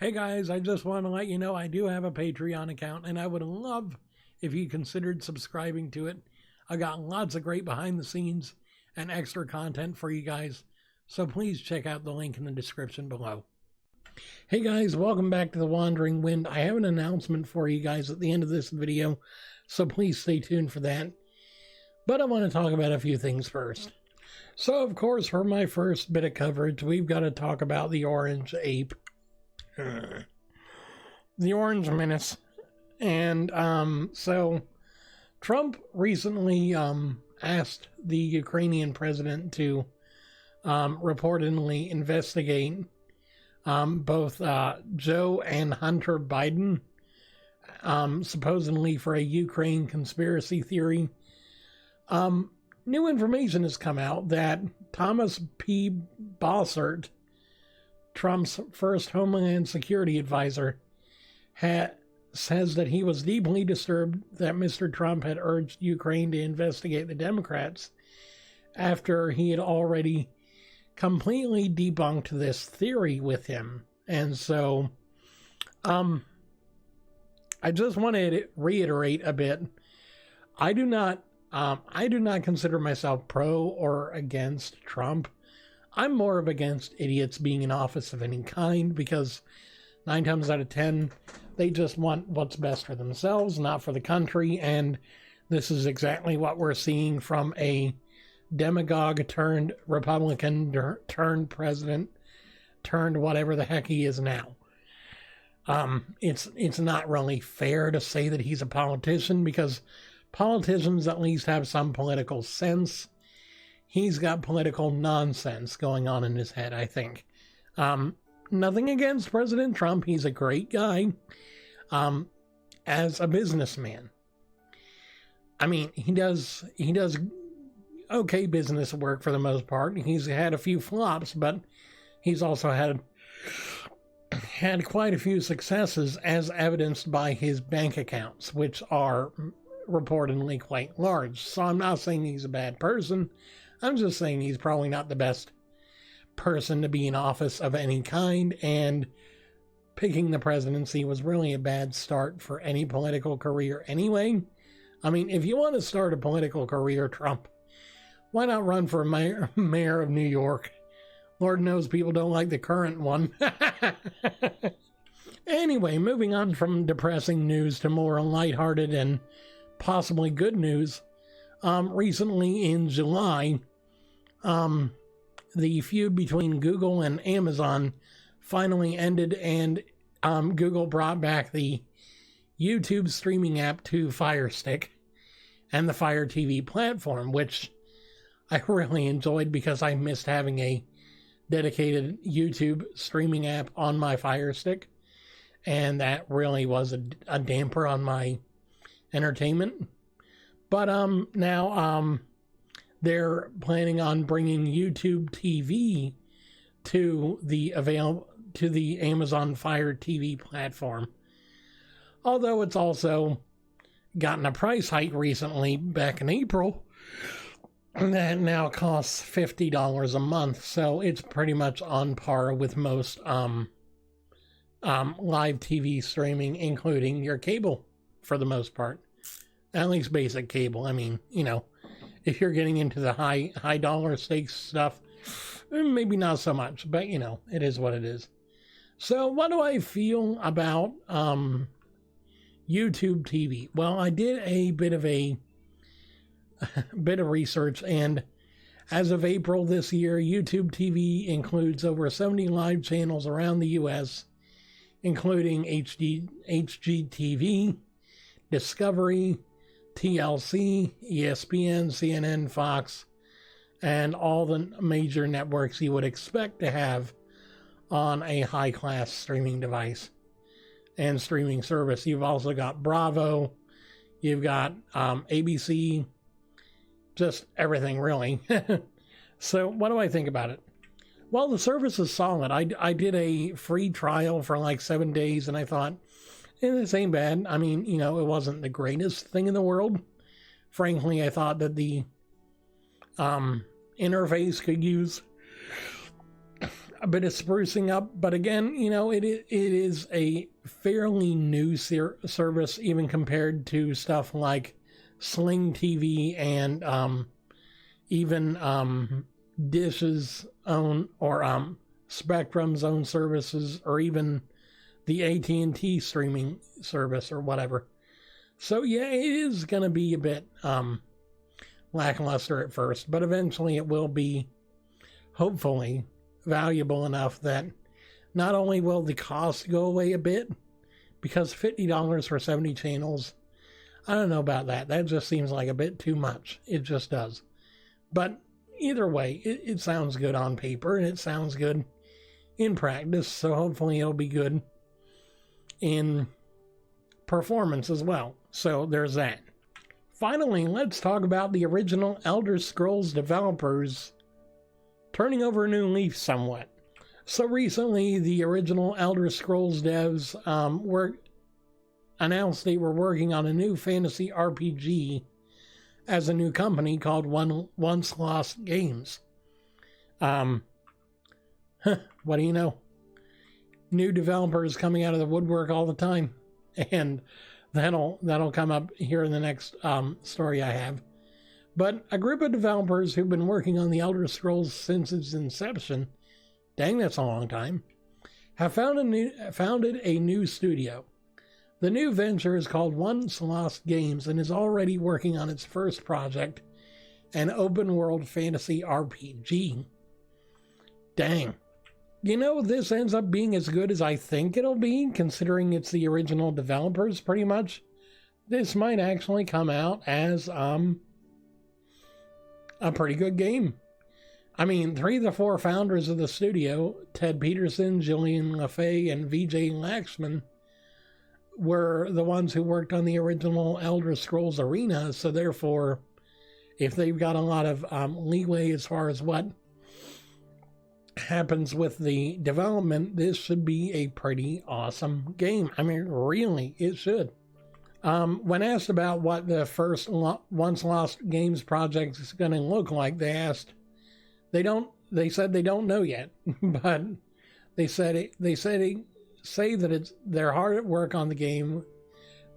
Hey guys, I just want to let you know I do have a Patreon account and I would love if you considered subscribing to it. I got lots of great behind the scenes and extra content for you guys, so please check out the link in the description below. Hey guys, welcome back to The Wandering Wind. I have an announcement for you guys at the end of this video, so please stay tuned for that. But I want to talk about a few things first. So of course, for my first bit of coverage, we've got to talk about the Orange Ape. The Orange Menace. And so Trump recently asked the Ukrainian president to reportedly investigate both Joe and Hunter Biden, supposedly for a Ukraine conspiracy theory. New information has come out that Thomas P. Bossert, Trump's first Homeland Security advisor, says that he was deeply disturbed that Mr. Trump had urged Ukraine to investigate the Democrats after he had already completely debunked this theory with him. And so, I just want to reiterate a bit. I do not consider myself pro or against Trump. I'm more of against idiots being in office of any kind, because 9 times out of 10, they just want what's best for themselves, not for the country. And this is exactly what we're seeing from a demagogue turned Republican turned president turned whatever the heck he is now. It's not really fair to say that he's a politician, because politicians at least have some political sense. He's got political nonsense going on in his head, I think. Nothing against President Trump. He's a great guy as a businessman. I mean, he does okay business work for the most part. He's had a few flops, but he's also had quite a few successes, as evidenced by his bank accounts, which are reportedly quite large. So I'm not saying he's a bad person. I'm just saying he's probably not the best person to be in office of any kind, and picking the presidency was really a bad start for any political career anyway. I mean, if you want to start a political career, Trump, why not run for mayor of New York? Lord knows people don't like the current one. Anyway, moving on from depressing news to more lighthearted and possibly good news. Recently in July, the feud between Google and Amazon finally ended, and Google brought back the YouTube streaming app to Fire Stick and the Fire TV platform, which I really enjoyed because I missed having a dedicated YouTube streaming app on my Fire Stick, and that really was a damper on my entertainment. But now they're planning on bringing YouTube TV to the Amazon Fire TV platform. Although it's also gotten a price hike recently, back in April, that now costs $50 a month. So it's pretty much on par with most live TV streaming, including your cable for the most part. At least basic cable. I mean, you know, if you're getting into the high dollar stakes stuff, maybe not so much, but you know, it is what it is. So what do I feel about YouTube TV? Well, I did a bit of research, and as of April this year, YouTube TV includes over 70 live channels around the US, including HGTV, Discovery, TLC, ESPN, CNN, Fox, and all the major networks you would expect to have on a high-class streaming device and streaming service. You've also got Bravo, you've got ABC, just everything really. So what do I think about it? Well, the service is solid. I did a free trial for like 7 days, and I thought, this ain't bad. I mean, you know, it wasn't the greatest thing in the world. Frankly, I thought that the interface could use a bit of sprucing up. But again, you know, it is a fairly new service, even compared to stuff like Sling TV and even Dish's own, or Spectrum's own services, or even the AT&T streaming service or whatever. So yeah, it is going to be a bit lackluster at first, but eventually it will be, hopefully, valuable enough that not only will the cost go away a bit, because $50 for 70 channels, I don't know about that. That just seems like a bit too much. It just does. But either way, it sounds good on paper, and it sounds good in practice, so hopefully it'll be good in performance as well. So there's that. Finally, let's talk about the original Elder Scrolls developers turning over a new leaf somewhat. So recently, the original Elder Scrolls devs announced they were working on a new fantasy RPG as a new company called Once Lost Games. What do you know? New developers coming out of the woodwork all the time, and that'll come up here in the next story I have. But a group of developers who've been working on the Elder Scrolls since its inception, dang, that's a long time, have founded a new studio. The new venture is called Once Lost Games and is already working on its first project, an open-world fantasy RPG. Dang. You know, this ends up being as good as I think it'll be, considering it's the original developers, pretty much. This might actually come out as a pretty good game. I mean, 3 of the 4 founders of the studio, Ted Peterson, Gillian LaFay, and Vijay Lakshman, were the ones who worked on the original Elder Scrolls Arena, so therefore, if they've got a lot of leeway as far as what happens with the development, this should be a pretty awesome game. I mean, really, it should. When asked about what the first Once Lost Games project is going to look like, they said they don't know yet, but they say that they're hard at work on the game,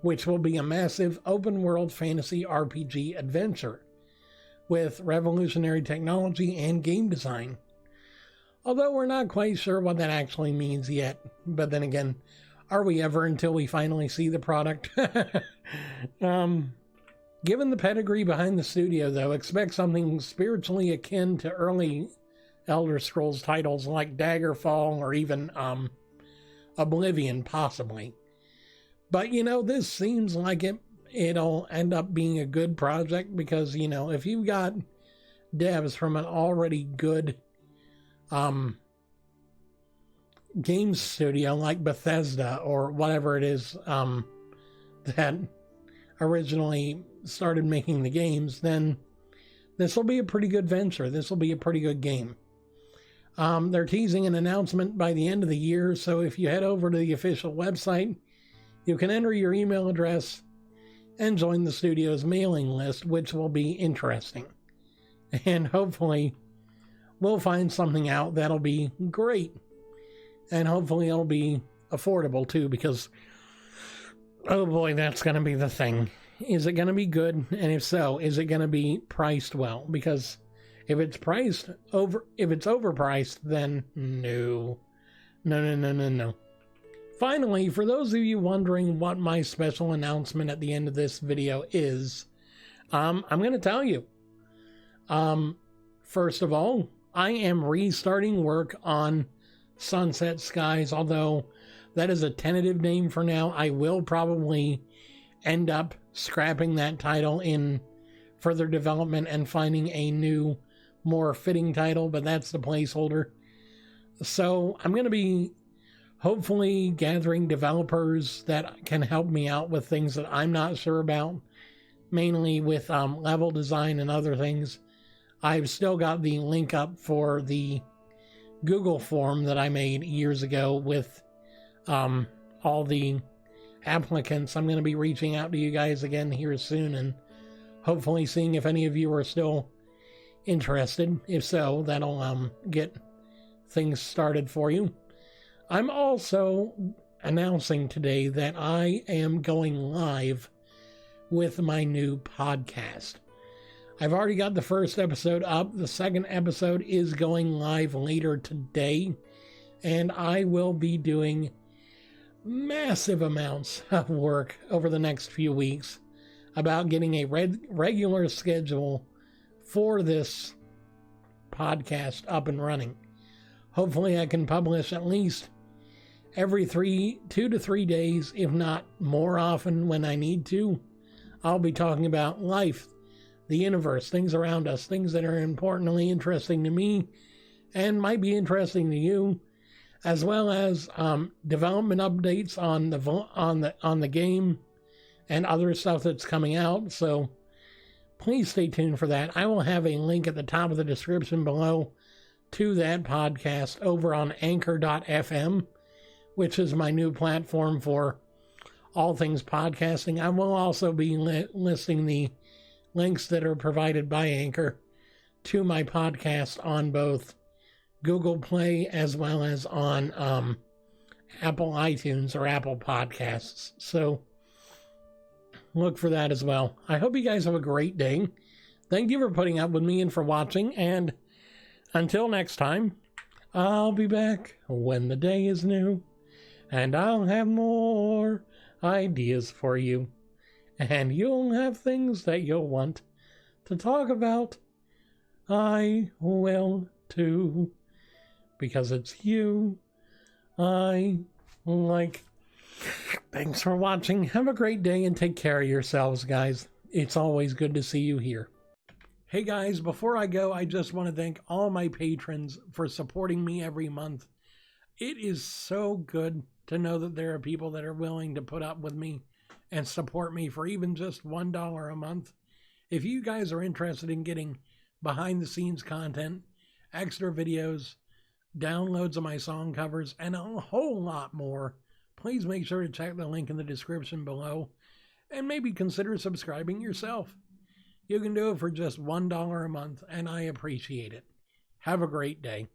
which will be a massive open-world fantasy RPG adventure with revolutionary technology and game design. Although we're not quite sure what that actually means yet. But then again, are we ever until we finally see the product? Given the pedigree behind the studio, though, expect something spiritually akin to early Elder Scrolls titles like Daggerfall or even Oblivion, possibly. But, you know, this seems like it'll end up being a good project because, you know, if you've got devs from an already good game studio like Bethesda or whatever it is that originally started making the games, then this will be a pretty good venture. This will be a pretty good game. They're teasing an announcement by the end of the year, so if you head over to the official website, you can enter your email address and join the studio's mailing list, which will be interesting. And hopefully we'll find something out that'll be great. And hopefully it'll be affordable too, because, oh boy, that's going to be the thing. Is it going to be good? And if so, is it going to be priced well? Because if it's overpriced, then no. Finally, for those of you wondering what my special announcement at the end of this video is, I'm going to tell you. First of all, I am restarting work on Sunset Skies, although that is a tentative name for now. I will probably end up scrapping that title in further development and finding a new, more fitting title, but that's the placeholder. So I'm going to be hopefully gathering developers that can help me out with things that I'm not sure about, mainly with level design and other things. I've still got the link up for the Google form that I made years ago with all the applicants. I'm going to be reaching out to you guys again here soon and hopefully seeing if any of you are still interested. If so, that'll get things started for you. I'm also announcing today that I am going live with my new podcast. I've already got the first episode up. The second episode is going live later today, and I will be doing massive amounts of work over the next few weeks about getting a regular schedule for this podcast up and running. Hopefully I can publish at least every 2 to 3 days, if not more often when I need to. I'll be talking about life, the universe, things around us, things that are importantly interesting to me and might be interesting to you, as well as development updates on the game and other stuff that's coming out. So please stay tuned for that. I will have a link at the top of the description below to that podcast over on anchor.fm, which is my new platform for all things podcasting. I will also be listing the links that are provided by Anchor to my podcast on both Google Play as well as on Apple iTunes or Apple Podcasts. So look for that as well. I hope you guys have a great day. Thank you for putting up with me and for watching. And until next time, I'll be back when the day is new. And I'll have more ideas for you. And you'll have things that you'll want to talk about. I will too. Because it's you I like. Thanks for watching. Have a great day and take care of yourselves, guys. It's always good to see you here. Hey guys, before I go, I just want to thank all my patrons for supporting me every month. It is so good to know that there are people that are willing to put up with me and support me for even just $1 a month. If you guys are interested in getting behind the scenes content, extra videos, downloads of my song covers, and a whole lot more, please make sure to check the link in the description below and maybe consider subscribing yourself. You can do it for just $1 a month, and I appreciate it. Have a great day.